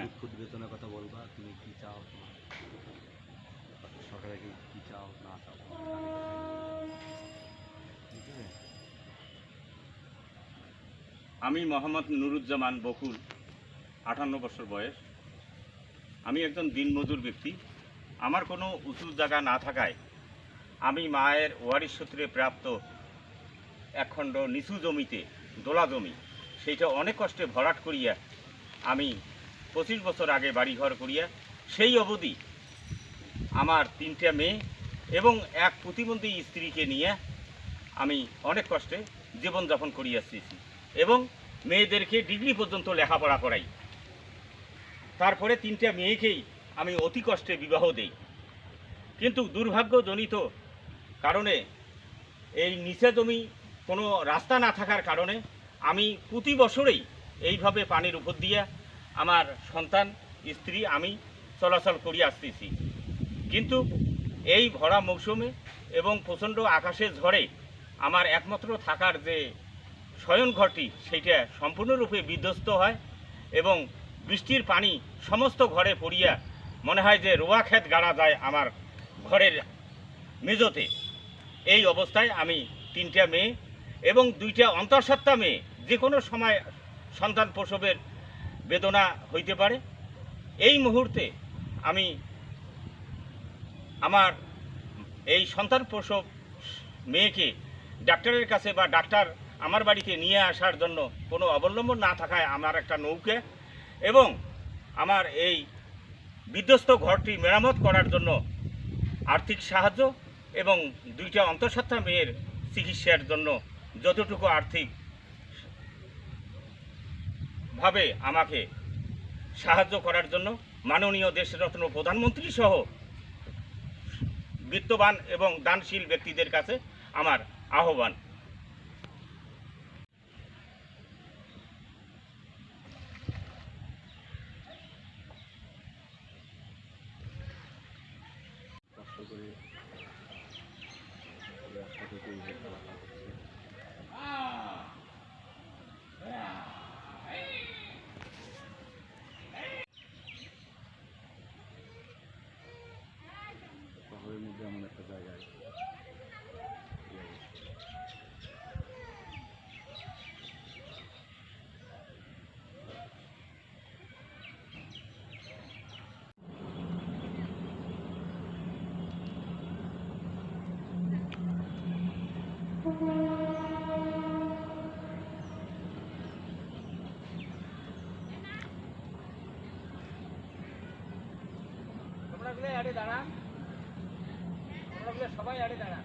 Bank প্রতিবেদনের কথা বলবা, তুমি কি চাও, সরকারের কি চাও না চাও, ঠিক আছে? আমি মোহাম্মদ নুরুজ্জামান বকুল, 58 বছর বয়স। আমি একজন দিনমজুর ব্যক্তি। আমার কোনো উঁচু জায়গা না থাকায় আমি মায়ের ওয়ারিশ সূত্রে প্রাপ্ত একখণ্ড নিচু জমিতে, দোলা জমি, সেইটা অনেক কষ্টে ভরাট করিয়া আমি 25 বছর আগে বাড়িঘর করিয়া সেই অবধি আমার 3টে মেয়ে এবং এক প্রতিবন্ধী স্ত্রীকে নিয়ে আমি অনেক কষ্টে জীবনযাপন করিয়াছি এবং মেয়েদেরকে ডিগ্রি পর্যন্ত লেখাপড়া করাই। তারপরে 3টে মেয়েকেই আমি অতি কষ্টে বিবাহ দেই। কিন্তু দুর্ভাগ্যজনিত কারণে এই নিচে জমি কোনো রাস্তা না থাকার কারণে আমি প্রতি বছরেই এইভাবে পানির উপর দিয়ে আমার সন্তান, স্ত্রী, আমি চলাচল করি আসতেছি। কিন্তু এই ভরা মৌসুমে এবং প্রচণ্ড আকাশের ঝড়ে আমার একমাত্র থাকার যে শয়নঘরটি সেইটা সম্পূর্ণরূপে বিধ্বস্ত হয় এবং বৃষ্টির পানি সমস্ত ঘরে পড়িয়া মনে হয় যে রোয়া ক্ষেত গাড়া যায় আমার ঘরের মেঝোতে। এই অবস্থায় আমি 3টে মেয়ে এবং 2টা অন্তঃসত্ত্বা মেয়ে, যে কোনো সময় সন্তান প্রসবের বেদনা হইতে পারে। এই মুহূর্তে আমি আমার এই সন্তান প্রসব মেয়েকে ডাক্তারের কাছে বা ডাক্তার আমার বাড়িতে নিয়ে আসার জন্য কোনো অবলম্বন না থাকায় আমার একটা নৌকা এবং আমার এই বিধ্বস্ত ঘরটি মেরামত করার জন্য আর্থিক সাহায্য এবং 2টা অন্তঃসত্ত্বা মেয়ের চিকিৎসার জন্য যতটুকু আর্থিকভাবে আমাকে সাহায্য করার জন্য মাননীয় দেশরত্ন প্রধানমন্ত্রী সহ বিত্তবান এবং দানশীল ব্যক্তিদের কাছে আমার আহ্বান। কষ্ট করে রাস্তা থেকে এই খেলাটা হচ্ছে। শহরের মধ্যে এমন একটা জায়গায় তোমরা সবাই আড়ে দাঁড়া।